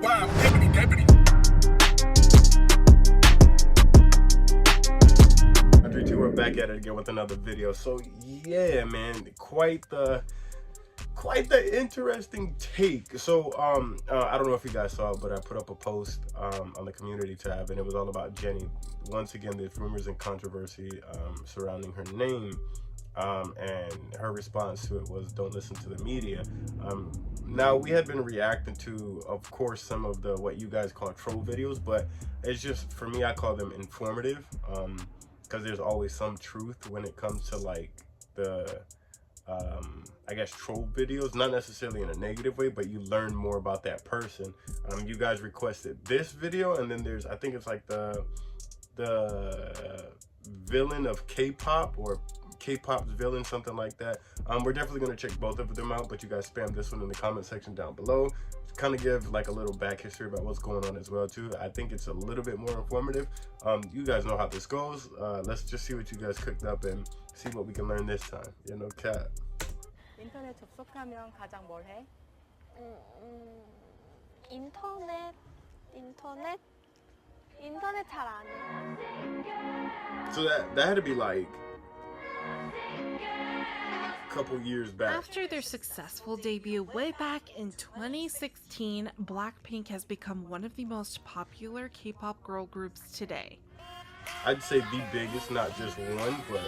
Wow, deputy. 3, 2, we're back at it again with another video. So yeah, man, quite the interesting take. So I don't know if you guys saw it, but I put up a post on the community tab, and it was all about Jennie. Once again, there's rumors and controversy surrounding her name, and her response to it was, don't listen to the media. Now, we had been reacting to, of course, some of the what you guys call troll videos, but it's just, for me, I call them informative, because there's always some truth when it comes to like the I guess troll videos, not necessarily in a negative way, but you learn more about that person. You guys requested this video, and then there's, I think it's like the villain of K-pop, or K-pop's villain, something like that. We're definitely going to check both of them out, but you guys spam this one in the comment section down below. Kind of give like a little back history about what's going on as well too. I think it's a little bit more informative. You guys know how this goes. Let's just see what you guys cooked up and see what we can learn this time. You know, cat. 인터넷 접속하면 가장 뭘 해? 인터넷 잘 안 해. So that had to be like a couple years back. After their successful debut way back in 2016, BLACKPINK has become one of the most popular K-pop girl groups today. I'd say the biggest, not just one, but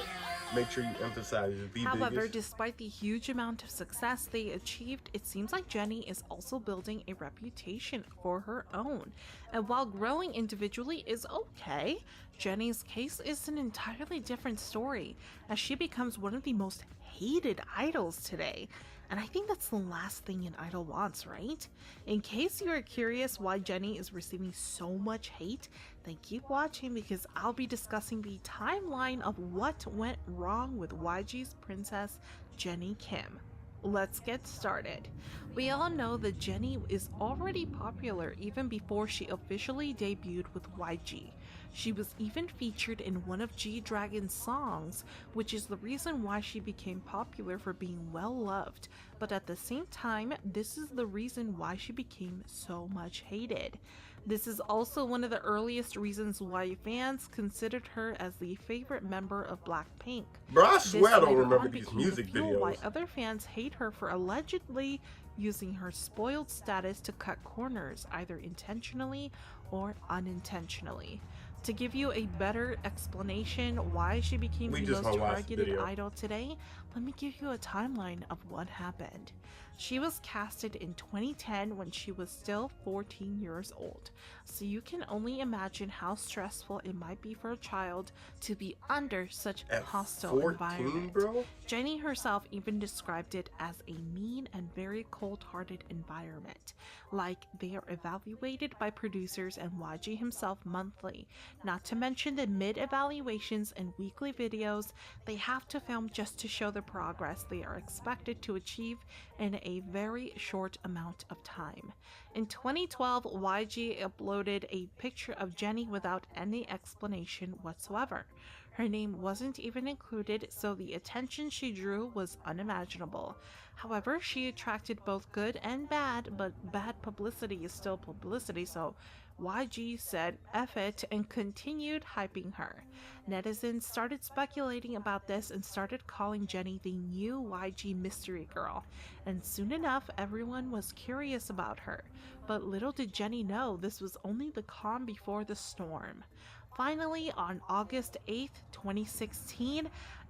make sure you emphasize the biggest. However, despite the huge amount of success they achieved, it seems like Jennie is also building a reputation for her own. And while growing individually is okay, Jennie's case is an entirely different story, as she becomes one of the most hated idols today. And I think that's the last thing an idol wants, right? In case you are curious why Jennie is receiving so much hate, then keep watching, because I'll be discussing the timeline of what went wrong with YG's princess, Jennie Kim. Let's get started. We all know that Jennie is already popular even before she officially debuted with YG. She was even featured in one of G-Dragon's songs, which is the reason why she became popular for being well loved. But at the same time, this is the reason why she became so much hated. This is also one of the earliest reasons why fans considered her as the favorite member of BLACKPINK. Bro, I swear I don't later remember on these became music the fuel videos. why other fans hate her for allegedly using her spoiled status to cut corners, either intentionally or unintentionally. To give you a better explanation why she became the most targeted idol today, let me give you a timeline of what happened. She was casted in 2010 when she was still 14 years old, so you can only imagine how stressful it might be for a child to be under such a hostile 14, environment. bro? Jennie herself even described it as a mean and very cold-hearted environment. Like, they are evaluated by producers and YG himself monthly, not to mention the mid-evaluations and weekly videos they have to film just to show the progress they are expected to achieve in a very short amount of time. In 2012, YG uploaded a picture of Jennie without any explanation whatsoever. Her name wasn't even included, so the attention she drew was unimaginable. However, she attracted both good and bad, but bad publicity is still publicity, so YG said F it and continued hyping her. Netizens started speculating about this and started calling Jennie the new YG mystery girl, and soon enough everyone was curious about her. But little did Jennie know this was only the calm before the storm. Finally, on August 8th, 2016,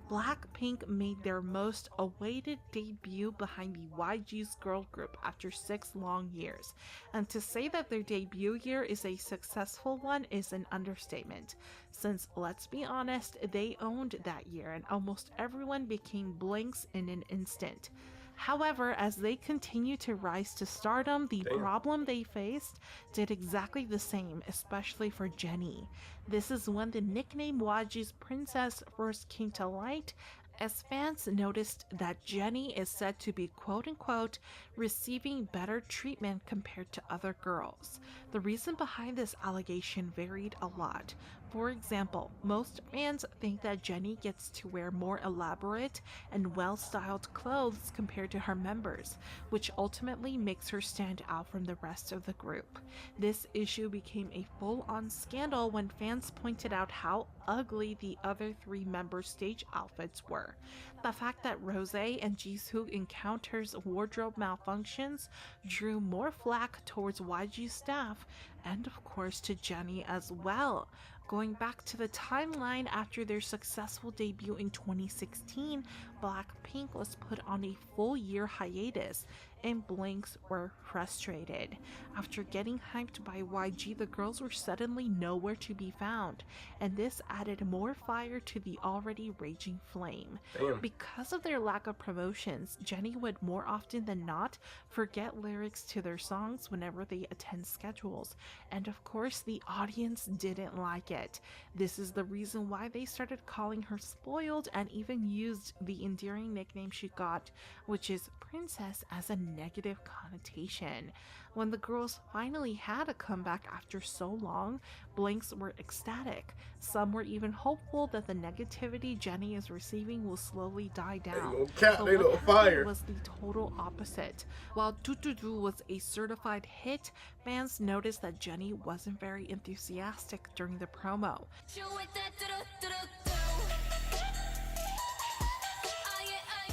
BLACKPINK made their most awaited debut behind the YG's girl group after 6 long years. And to say that their debut year is a successful one is an understatement, since, let's be honest, they owned that year and almost everyone became blinks in an instant. However, as they continue to rise to stardom, the problem they faced did exactly the same, especially for Jennie. This is when the nickname YG's princess first came to light, as fans noticed that Jennie is said to be quote-unquote receiving better treatment compared to other girls. The reason behind this allegation varied a lot. For example, most fans think that Jennie gets to wear more elaborate and well-styled clothes compared to her members, which ultimately makes her stand out from the rest of the group. This issue became a full-on scandal when fans pointed out how ugly the other three members' stage outfits were. The fact that Rose and Jisoo encounters wardrobe malfunctions drew more flack towards YG staff and of course to Jennie as well. Going back to the timeline after their successful debut in 2016, BLACKPINK was put on a full year hiatus, and Blinks were frustrated. After getting hyped by YG, the girls were suddenly nowhere to be found, and this added more fire to the already raging flame. Damn. Because of their lack of promotions, Jennie would more often than not forget lyrics to their songs whenever they attend schedules, and of course the audience didn't like it. This is the reason why they started calling her spoiled and even used the endearing nickname she got, which is Princess, as a negative connotation. When the girls finally had a comeback after so long, Blinks were ecstatic. Some were even hopeful that the negativity Jennie is receiving will slowly die down. But what happened was the total opposite. While Do Do Do was a certified hit, fans noticed that Jennie wasn't very enthusiastic during the promo.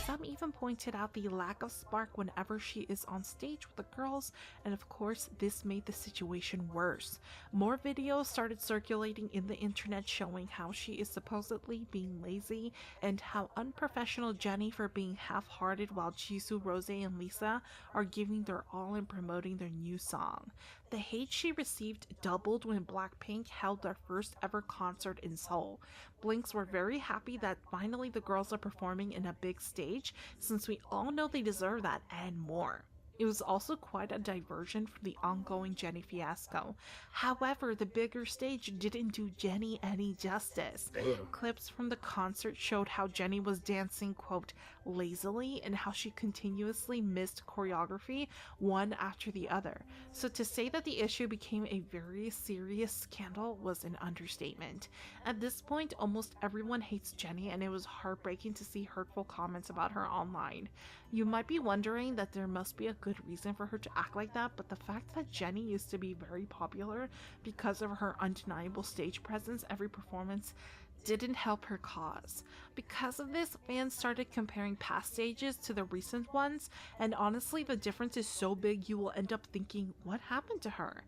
Some even pointed out the lack of spark whenever she is on stage with the girls, and of course this made the situation worse. More videos started circulating in the internet showing how she is supposedly being lazy and how unprofessional Jennie for being half-hearted while Jisoo, Rose, and Lisa are giving their all in promoting their new song. The hate she received doubled when BLACKPINK held their first ever concert in Seoul. Blinks were very happy that finally the girls are performing in a big stage, since we all know they deserve that and more. It was also quite a diversion from the ongoing Jennie fiasco. However, the bigger stage didn't do Jennie any justice. Damn. Clips from the concert showed how Jennie was dancing, quote, lazily, and how she continuously missed choreography one after the other. So to say that the issue became a very serious scandal was an understatement. At this point, almost everyone hates Jennie, and it was heartbreaking to see hurtful comments about her online. You might be wondering that there must be a good reason for her to act like that, but the fact that Jennie used to be very popular because of her undeniable stage presence every performance didn't help her cause. Because of this, fans started comparing past stages to the recent ones, and honestly the difference is so big you will end up thinking, what happened to her?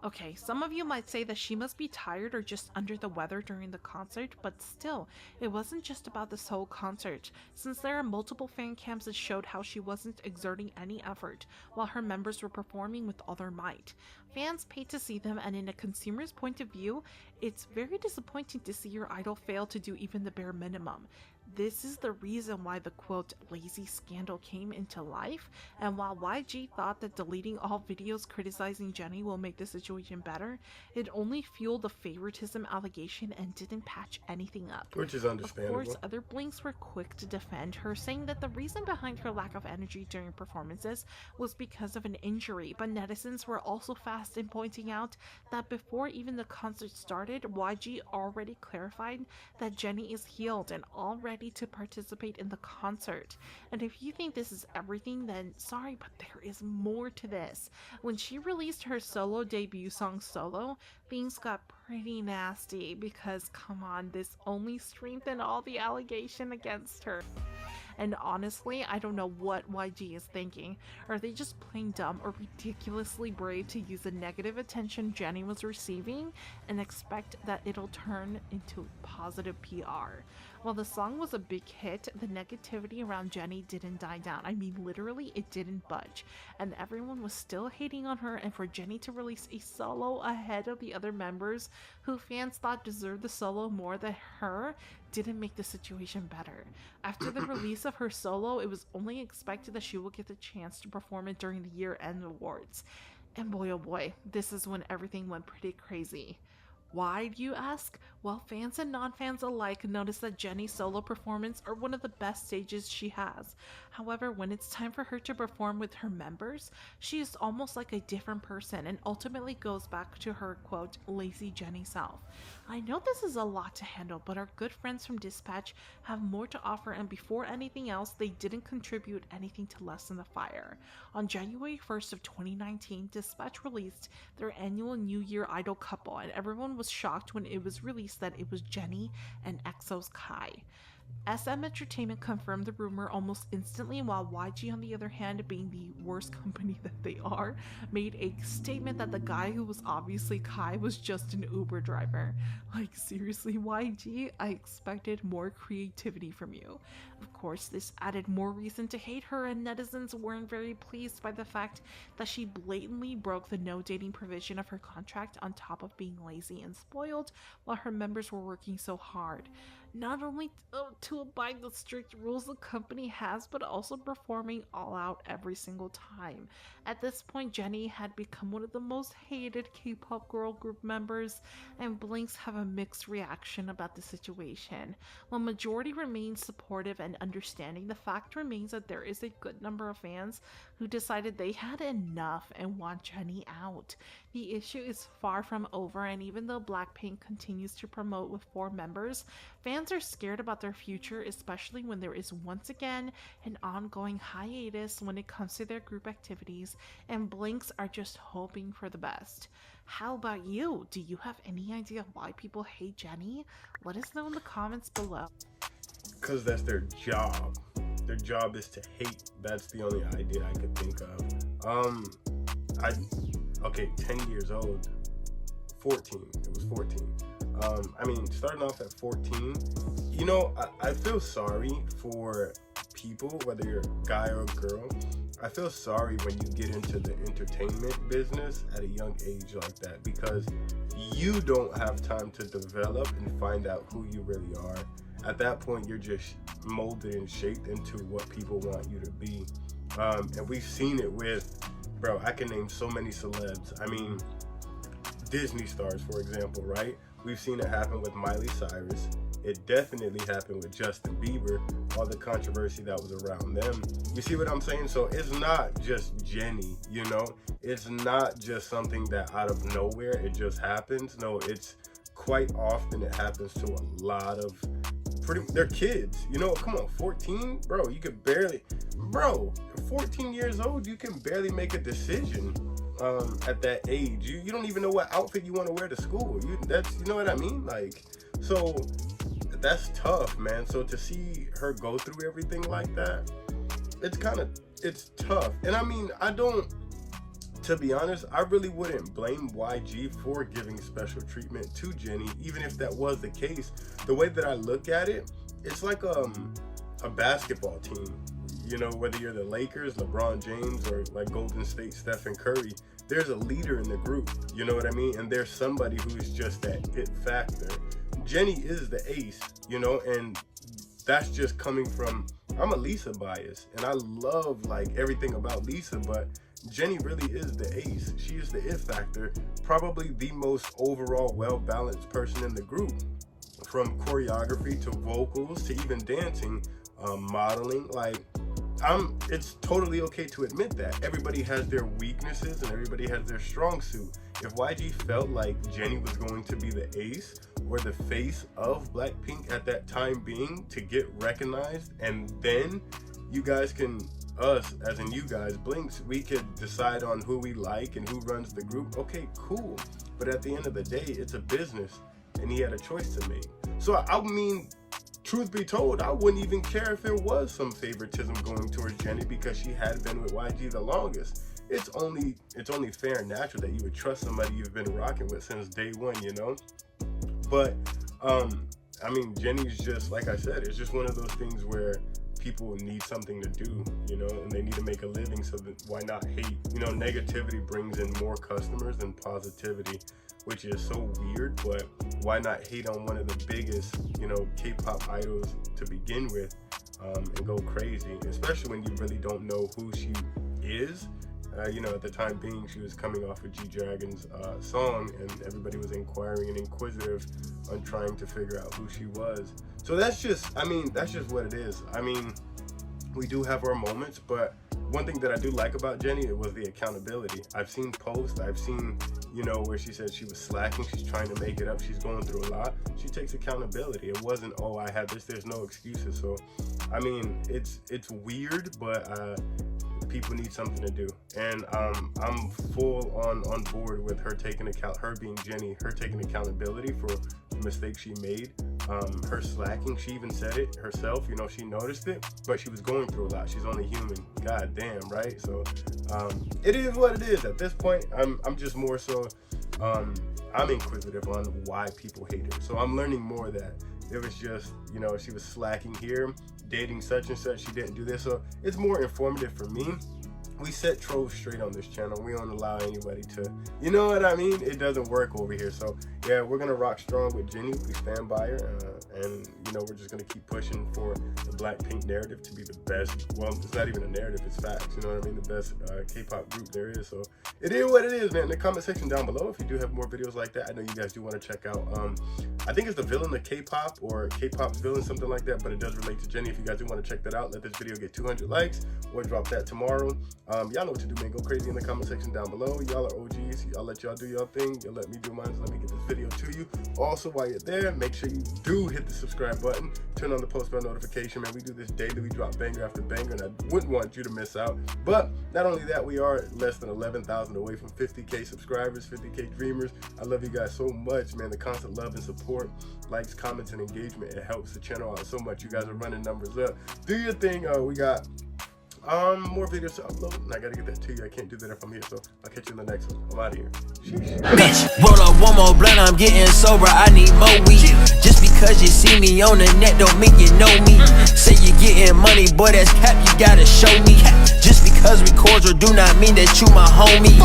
Okay, some of you might say that she must be tired or just under the weather during the concert, but still, it wasn't just about this whole concert, since there are multiple fan cams that showed how she wasn't exerting any effort while her members were performing with all their might. Fans paid to see them, and in a consumer's point of view, it's very disappointing to see your idol fail to do even the bare minimum. This is the reason why the quote lazy scandal came into life, and while YG thought that deleting all videos criticizing Jennie will make the situation better, it only fueled the favoritism allegation and didn't patch anything up. Which is understandable. Of course, other Blinks were quick to defend her, saying that the reason behind her lack of energy during performances was because of an injury, but netizens were also fast in pointing out that before even the concert started, YG already clarified that Jennie is healed and all ready to participate in the concert. And if you think this is everything, then sorry, but there is more to this. When she released her solo debut song Solo, things got pretty nasty because, come on, this only strengthened all the allegation against her. And honestly, I don't know what YG is thinking. Are they just playing dumb or ridiculously brave to use the negative attention Jennie was receiving and expect that it'll turn into positive PR? While the song was a big hit, the negativity around Jennie didn't die down. I mean, literally, it didn't budge. And everyone was still hating on her, and for Jennie to release a solo ahead of the other members who fans thought deserved the solo more than her didn't make the situation better. After the release of her solo, it was only expected that she would get the chance to perform it during the year-end awards. And boy oh boy, this is when everything went pretty crazy. Why, do you ask? Well, fans and non-fans alike notice that Jennie's solo performance are one of the best stages she has. However, when it's time for her to perform with her members, she is almost like a different person and ultimately goes back to her, quote, lazy Jennie self. I know this is a lot to handle, but our good friends from Dispatch have more to offer, and before anything else, they didn't contribute anything to lessen the fire. On January 1st of 2019, Dispatch released their annual New Year Idol couple, and everyone was shocked when it was released that it was Jennie and EXO's Kai. SM Entertainment confirmed the rumor almost instantly, while YG, on the other hand, being the worst company that they are, made a statement that the guy who was obviously Kai was just an Uber driver. Like, seriously, YG, I expected more creativity from you. Of course, this added more reason to hate her, and netizens weren't very pleased by the fact that she blatantly broke the no dating provision of her contract, on top of being lazy and spoiled while her members were working so hard. Not only to abide the strict rules the company has, but also performing all out every single time. At this point, Jennie had become one of the most hated K-pop girl group members, and Blinks have a mixed reaction about the situation. While majority remains supportive and understanding, the fact remains that there is a good number of fans who decided they had enough and want Jennie out. The issue is far from over, and even though BLACKPINK continues to promote with 4 members, fans are scared about their future, especially when there is once again an ongoing hiatus when it comes to their group activities, and Blinks are just hoping for the best. How about you? Do you have any idea why people hate Jennie? Let us know in the comments below. Because that's their job. Their job is to hate. That's the only idea I could think of. Okay, 10 years old. 14. It was 14. I mean, starting off at 14, you know, I feel sorry for people, whether you're a guy or a girl. I feel sorry when you get into the entertainment business at a young age like that, because you don't have time to develop and find out who you really are. At that point, you're just molded and shaped into what people want you to be. And we've seen it with, bro, I can name so many celebs. I mean, Disney stars, for example, right? We've seen it happen with Miley Cyrus. It definitely happened with Justin Bieber, all the controversy that was around them. You see what I'm saying? So it's not just Jennie, you know? It's not just something that out of nowhere, it just happens. No, it's quite often it happens to a lot of they're kids, you know? Come on, 14? Bro, you could barely, 14 years old, you can barely make a decision. At that age, you don't even know what outfit you want to wear to school. You know what I mean? Like, so that's tough, man. So to see her go through everything like that, it's tough. And I mean, to be honest, I really wouldn't blame YG for giving special treatment to Jennie, even if that was the case. The way that I look at it, it's like a basketball team. You know, whether you're the Lakers, LeBron James, or like Golden State, Stephen Curry, there's a leader in the group, you know what I mean? And there's somebody who's just that it factor. Jennie is the ace, you know, and that's just coming from, I'm a Lisa bias, and I love like everything about Lisa, but Jennie really is the ace. She is the it factor, probably the most overall well-balanced person in the group, from choreography to vocals to even dancing, modeling. Like, it's totally okay to admit that. Everybody has their weaknesses and everybody has their strong suit. If YG felt like Jennie was going to be the ace or the face of BLACKPINK at that time being to get recognized, and then you guys can, us, as in you guys, Blinks, we could decide on who we like and who runs the group. Okay, cool. But at the end of the day, it's a business and he had a choice to make. So I mean, truth be told, I wouldn't even care if there was some favoritism going towards Jennie, because she had been with YG the longest. It's only fair and natural that you would trust somebody you've been rocking with since day one, you know? But, I mean, Jennie's just, like I said, it's just one of those things where people need something to do, you know, and they need to make a living, so that why not hate? You know, negativity brings in more customers than positivity, which is so weird, but why not hate on one of the biggest, you know, K-pop idols to begin with, and go crazy, especially when you really don't know who she is. You know, at the time being, she was coming off of G-Dragon's song, and everybody was inquiring and inquisitive on trying to figure out who she was. So that's just, I mean, that's just what it is. I mean, we do have our moments, but one thing that I do like about Jennie, it was the accountability. I've seen posts, I've seen, you know, where she said she was slacking, she's trying to make it up, she's going through a lot. She takes accountability. It wasn't, oh, I had this, there's no excuses. So, I mean, it's weird, but people need something to do. And I'm full on board with her taking account, her being Jennie, her taking accountability for the mistakes she made. Her slacking, she even said it herself, you know, she noticed it, but she was going through a lot. She's only human. God damn, right? So it is what it is. At this point, I'm just more so I'm inquisitive on why people hate her. So I'm learning more that it was just, you know, she was slacking here, dating such and such, she didn't do this. So it's more informative for me. We set trolls straight on this channel. We don't allow anybody to, you know what I mean? It doesn't work over here. So yeah, we're gonna rock strong with Jennie. We stand by her, and you know, we're just gonna keep pushing for the BLACKPINK narrative to be the best. Well, it's not even a narrative, it's facts. You know what I mean? The best K-pop group there is. So it is what it is, man. In the comment section down below, if you do have more videos like that, I know you guys do want to check out. I think it's the villain of K-pop, or K-pop's villain, something like that. But it does relate to Jennie. If you guys do want to check that out, let this video get 200 likes. We'll drop that tomorrow. Y'all know what to do, man. Go crazy in the comment section down below. Y'all are OGs. I'll let y'all do your thing. You'll let me do mine. Let me get this video to you. Also, while you're there, make sure you do hit the subscribe button. Turn on the post bell notification, man. We do this daily. We drop banger after banger, and I wouldn't want you to miss out. But not only that, we are less than 11,000 away from 50K subscribers, 50K dreamers. I love you guys so much, man. The constant love and support, likes, comments, and engagement, it helps the channel out so much. You guys are running numbers up. Do your thing. We got more videos to upload, and I gotta get that to you. I can't do that if I'm here, so I'll catch you in the next one. I'm out of here. Sheesh. Bitch, roll up one more blunt, I'm getting sober, I need more weed. Just because you see me on the net don't mean you know me. Say you getting money, boy, that's cap, you gotta show me. Just because we cordial do not mean that you my homie.